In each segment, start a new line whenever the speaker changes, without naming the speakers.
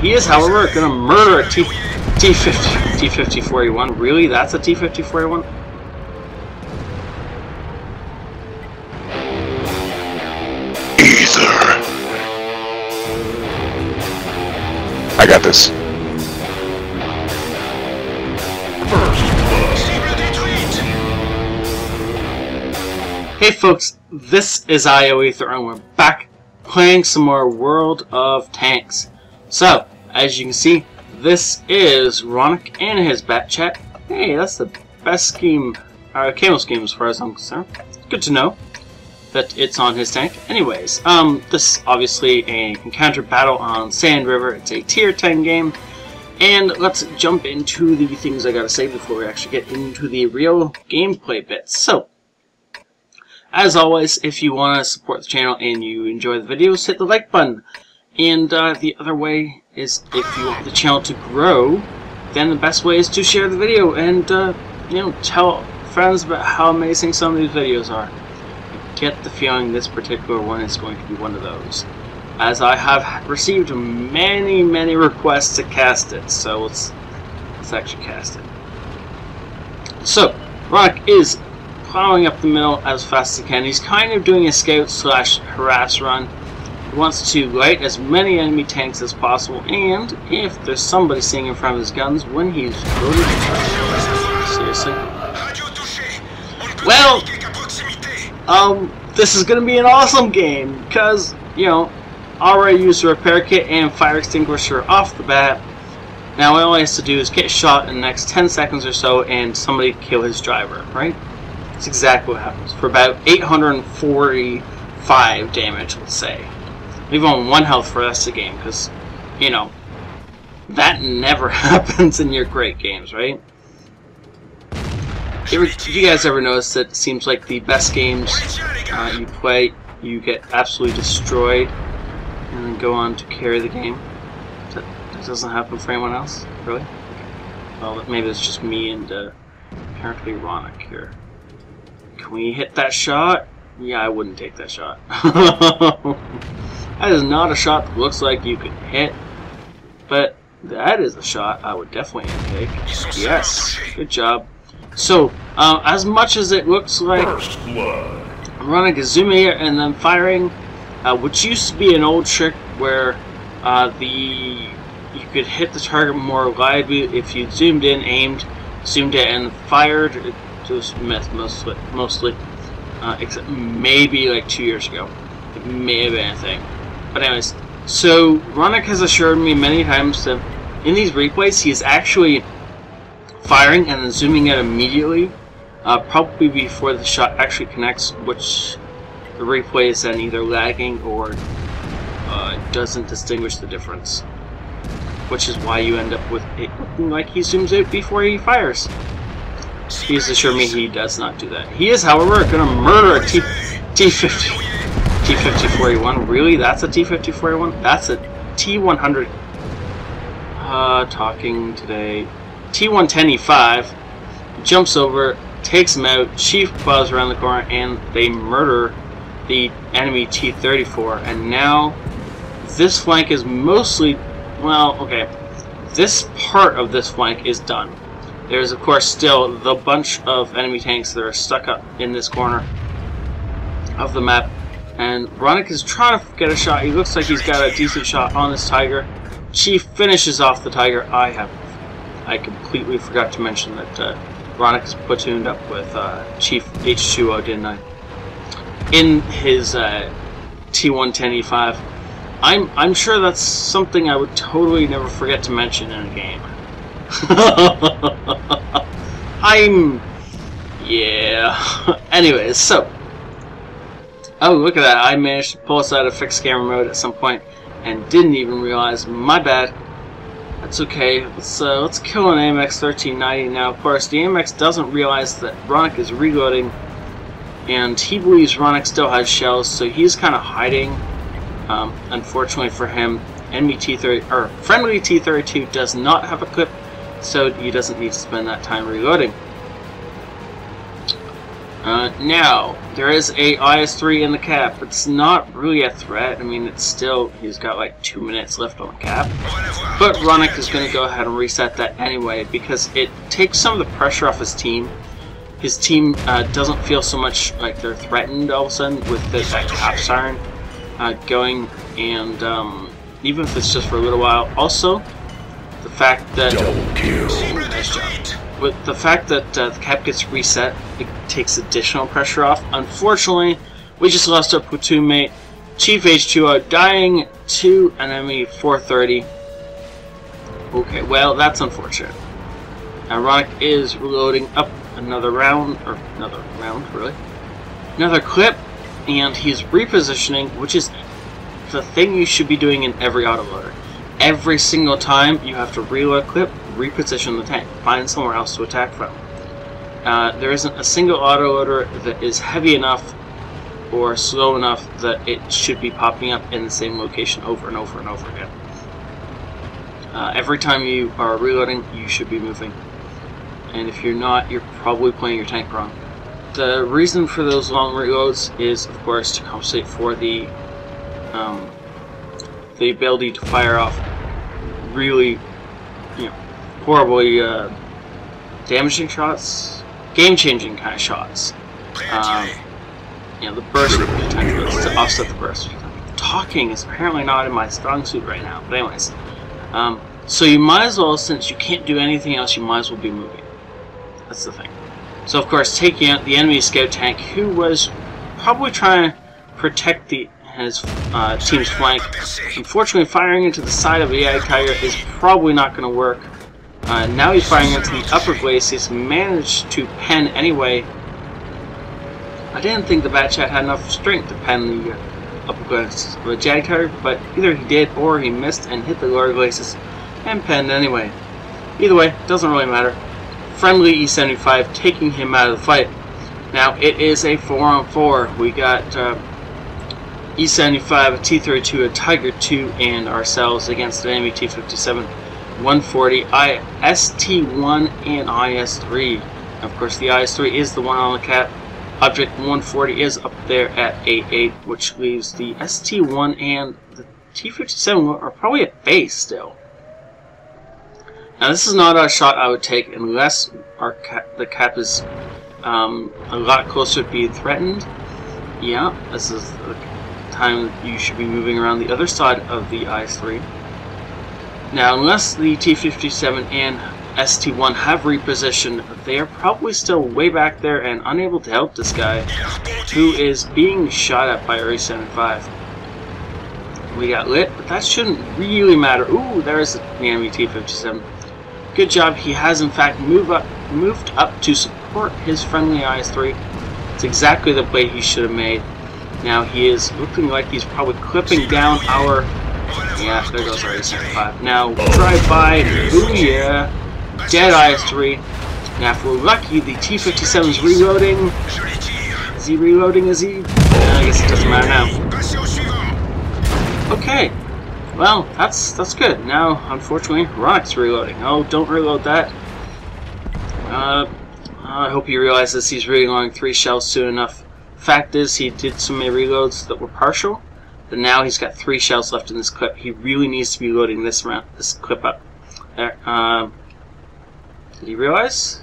He is, however, going to murder a T-50-41. Really? That's a T-50-41?
Ether. I got this.
Hey folks, this is ioEther and we're back playing some more World of Tanks. So, as you can see, this is Ronnok and his bat chat. Hey, that's the best scheme, camo scheme as far as I'm concerned. Good to know that it's on his tank. Anyways, this is obviously an encounter battle on Sand River. It's a tier 10 game. And let's jump into the things I gotta say before we actually get into the real gameplay bits. So, as always, if you want to support the channel and you enjoy the videos, hit the like button. And the other way is, if you want the channel to grow, then the best way is to share the video and, you know, tell friends about how amazing some of these videos are. I get the feeling this particular one is going to be one of those, as I have received many requests to cast it. So let's actually cast it. So, Ronnok is plowing up the middle as fast as he can. He's kind of doing a scout/harass run. He wants to light as many enemy tanks as possible, and if there's somebody sitting in front of his guns, when he's loaded. Seriously? Well, this is going to be an awesome game because, you know, already used a repair kit and fire extinguisher off the bat. Now all he has to do is get shot in the next 10 seconds or so and somebody kill his driver, right? That's exactly what happens. For about 845 damage, let's say. Leave on 1 health for the rest of the game, because, you know, that never happens in your great games, right? You guys ever notice that it seems like the best games you play, you get absolutely destroyed and then go on to carry the game? That doesn't happen for anyone else? Really? Well, maybe it's just me and apparently Ronnok here. Can we hit that shot? Yeah, I wouldn't take that shot. That is not a shot that looks like you can hit, but that is a shot I would definitely take. Yes, good job. So, as much as it looks like Ronnok is zooming it and then firing, which used to be an old trick where you could hit the target more reliably if you zoomed in, aimed, zoomed it, and fired. It was myth mostly, except maybe like 2 years ago. It may have been a thing. But anyways, so Ronnok has assured me many times that in these replays he is actually firing and then zooming it immediately, probably before the shot actually connects, which the replay is then either lagging or doesn't distinguish the difference, which is why you end up with it looking like he zooms out before he fires. He's assured me he does not do that. He is, however, going to murder a T-50-41. Really? That's a T-50-41? That's a T-100. Talking today. T-110E5 jumps over, takes him out. Chief plows around the corner, and they murder the enemy T-34. And now this flank is mostly, well, okay. This part of this flank is done. There's, of course, still the bunch of enemy tanks that are stuck up in this corner of the map. And Ronnok is trying to get a shot. He looks like he's got a decent shot on this Tiger. Chief finishes off the Tiger. I completely forgot to mention that Ronnok is platooned up with Chief H2O, didn't I? In his T-110E5. I'm sure that's something I would totally never forget to mention in a game. Yeah. Anyways, so. Oh, look at that. I managed to pull us out of fixed camera mode at some point and didn't even realize. My bad. That's okay. Let's kill an AMX 1390 now. Of course, the AMX doesn't realize that Ronnok is reloading, and he believes Ronnok still has shells, so he's kind of hiding. Unfortunately for him, friendly T-32 does not have a clip, so he doesn't need to spend that time reloading. Now, there is a IS-3 in the cap. It's not really a threat. I mean, it's still, he's got like 2 minutes left on the cap. But Ronnok is going to go ahead and reset that anyway, because it takes some of the pressure off his team. His team doesn't feel so much like they're threatened all of a sudden with that cap siren going, and even if it's just for a little while. Also, the fact that... Nice job. With the fact that the cap gets reset, it takes additional pressure off. Unfortunately, we just lost our platoon mate, Chief H2O, dying to an enemy 430. Okay, well, that's unfortunate. Now, Ronnok is reloading up another round, another clip, and he's repositioning, which is the thing you should be doing in every autoloader. Every single time you have to reload a clip, reposition the tank, find somewhere else to attack from. There isn't a single autoloader that is heavy enough or slow enough that it should be popping up in the same location over and over and over again. Every time you are reloading, you should be moving. And if you're not, you're probably playing your tank wrong. The reason for those long reloads is, of course, to compensate for the ability to fire off really, horribly damaging shots, game-changing kind of shots. The burst potential to offset the burst. Talking is apparently not in my strong suit right now, but anyways. So you might as well, since you can't do anything else, you might as well be moving. That's the thing. So of course, taking out the enemy scout tank, who was probably trying to protect his team's flank. Unfortunately, firing into the side of the AI Tiger is probably not going to work. Now he's firing into the upper glacis. He's managed to pen anyway. I didn't think the Batchat had enough strength to pen the upper glacis of the Jag Tiger, but either he did or he missed and hit the lower glacis and penned anyway. Either way, doesn't really matter. Friendly E75 taking him out of the fight. Now it is a 4-on-4. We got E75, a T-32, a Tiger 2, and ourselves against an enemy T-57, 140, ST-1, and IS-3. Of course, the IS-3 is the one on the cap. Object 140 is up there at 8-8, which leaves the ST-1 and the T-57 are probably at base still. Now, this is not a shot I would take unless the cap is a lot closer to being threatened. Yeah, this is the time you should be moving around the other side of the IS-3. Now, unless the T-57 and ST-1 have repositioned, they are probably still way back there and unable to help this guy, who is being shot at by E-75. We got lit, but that shouldn't really matter. Ooh, there's the enemy T-57. Good job, he has in fact moved up to support his friendly IS-3. It's exactly the play he should have made. Now he is looking like he's probably clipping down our... Yeah, there goes our E-75. Now, drive by, booyah, dead IS-3. Now, if we're lucky, the T-57 is reloading. Is he reloading? Is he? I guess it doesn't matter now. Okay, well, that's good. Now, unfortunately, Ronnok's reloading. Oh, don't reload that. I hope he realizes he's reloading 3 shells soon enough. Fact is, he did so many reloads that were partial, but now he's got 3 shells left in this clip. He really needs to be loading this clip up. There. Did he realize?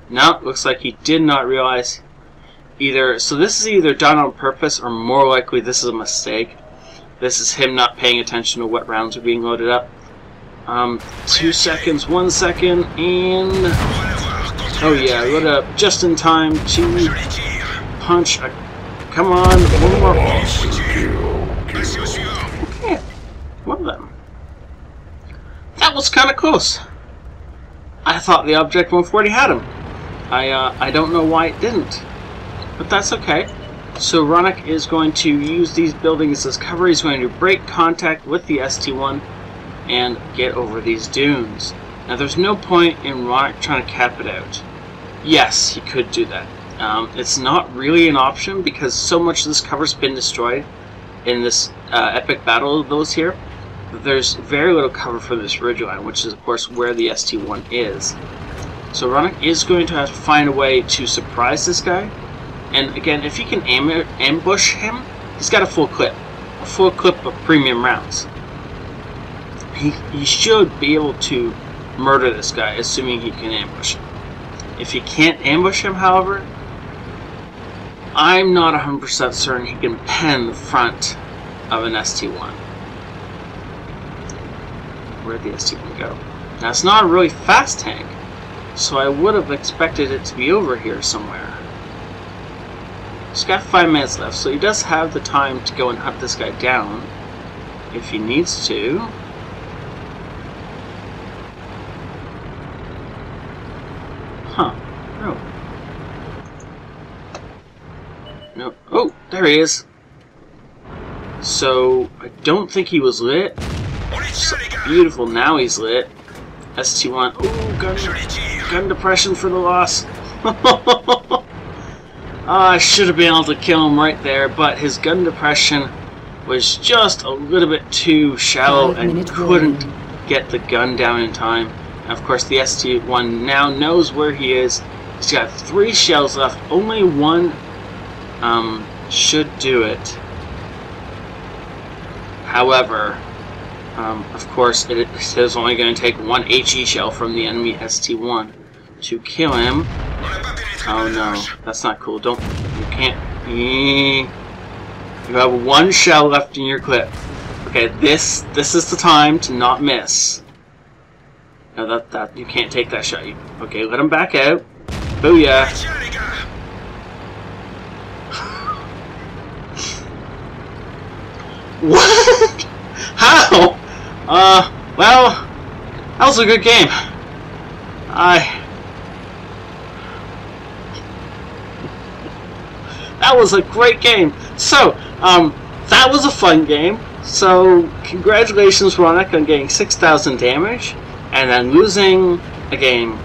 No, looks like he did not realize either. So this is either done on purpose, or more likely this is a mistake. This is him not paying attention to what rounds are being loaded up. 2 seconds, 1 second, and... Oh yeah, load up just in time to punch. Come on, one more. Okay, one of them. That was kind of close. I thought the Object 140 had him. I don't know why it didn't, but that's okay. So Ronnok is going to use these buildings as cover. He's going to break contact with the ST-1 and get over these dunes. Now there's no point in Ronnok trying to cap it out. Yes, he could do that. It's not really an option because so much of this cover's been destroyed in this epic battle of those here. There's very little cover for this ridgeline, which is of course where the ST-1 is. So Ronnok is going to have to find a way to surprise this guy. And again, if he can ambush him, he's got a full clip. A full clip of premium rounds. He should be able to murder this guy, assuming he can ambush him. If he can't ambush him, however, I'm not 100% certain he can pen the front of an ST1. Where'd the ST1 go? Now, it's not a really fast tank, so I would have expected it to be over here somewhere. He's got 5 minutes left, so he does have the time to go and hunt this guy down if he needs to. Huh. No. No. Oh, there he is. So, I don't think he was lit. So, beautiful, now he's lit. ST1. Oh, gun depression for the loss. I should have been able to kill him right there, but his gun depression was just a little bit too shallow and couldn't get the gun down in time. And of course, the ST1 now knows where he is. He's got 3 shells left. Only 1 should do it. However, of course, it is only going to take 1 HE shell from the enemy ST1 to kill him. Oh no, that's not cool. You can't. You have 1 shell left in your clip. Okay, this is the time to not miss. No, that you can't take that shot. Okay, let him back out. Booyah. What? How? Well, that was a good game. That was a great game. So, that was a fun game. So, congratulations, Ronnok, on getting 6,000 damage and then losing a game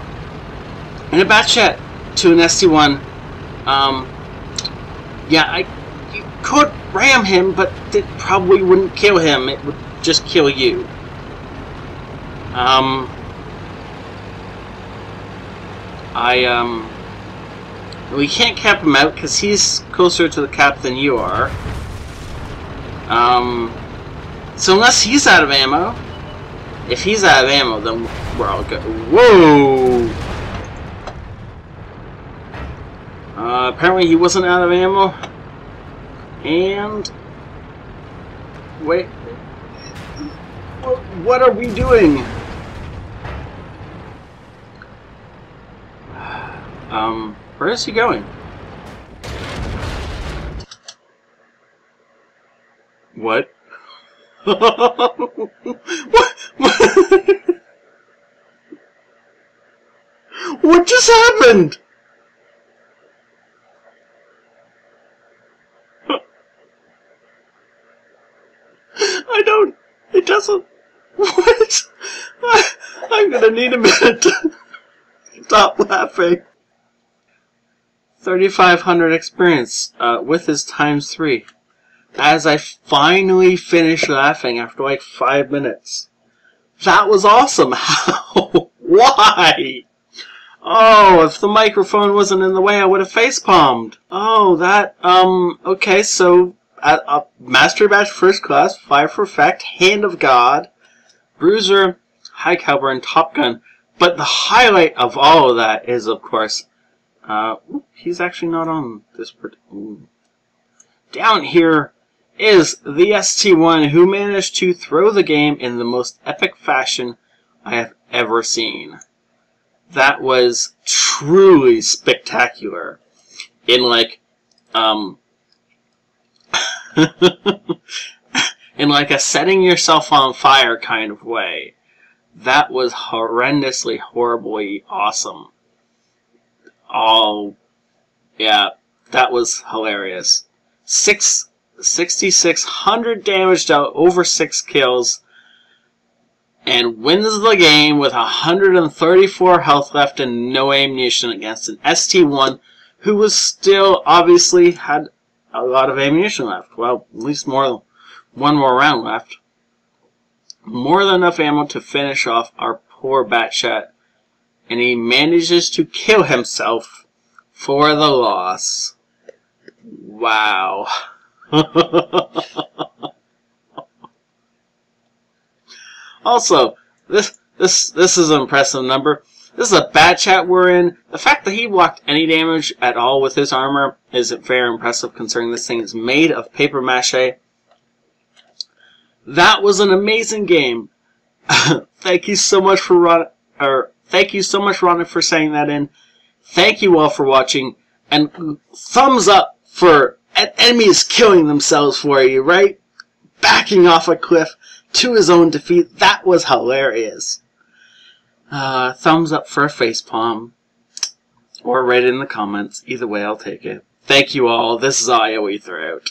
in a batch chat to an ST1. Yeah, you could ram him, but it probably wouldn't kill him. It would just kill you. We can't cap him out because he's closer to the cap than you are. So unless he's out of ammo, if he's out of ammo, then we're all good. Whoa! Apparently he wasn't out of ammo. And wait, what are we doing? Where is he going? What? What just happened? It doesn't. What? I'm gonna need a minute to stop laughing. 3,500 experience with his ×3. As I finally finished laughing after like 5 minutes. That was awesome. How? Why? Oh, if the microphone wasn't in the way, I would have facepalmed. Oh, that, okay, so, Master Batch First Class, Fire for Effect, Hand of God, Bruiser, High Caliber, and Top Gun. But the highlight of all of that is, of course, he's actually not on this part. Down here is the ST1 who managed to throw the game in the most epic fashion I have ever seen. That was truly spectacular. In like, in like a setting yourself on fire kind of way. That was horrendously, horribly awesome. Oh, yeah, that was hilarious. 6,600 damage to over 6 kills. And wins the game with 134 health left and no ammunition against an ST1 who was still obviously had a lot of ammunition left. Well, at least one more round left. More than enough ammo to finish off our poor Batchat and he manages to kill himself for the loss. Wow. Also, this is an impressive number. This is a bad chat we're in. The fact that he blocked any damage at all with his armor is very impressive, considering this thing is made of paper mache. That was an amazing game. Thank you so much for Ronnok for saying that in. Thank you all for watching, and thumbs up for enemies killing themselves for you, right? Backing off a cliff to his own defeat. That was hilarious. Thumbs up for a facepalm, or write it in the comments. Either way, I'll take it. Thank you all. This is ioEther out.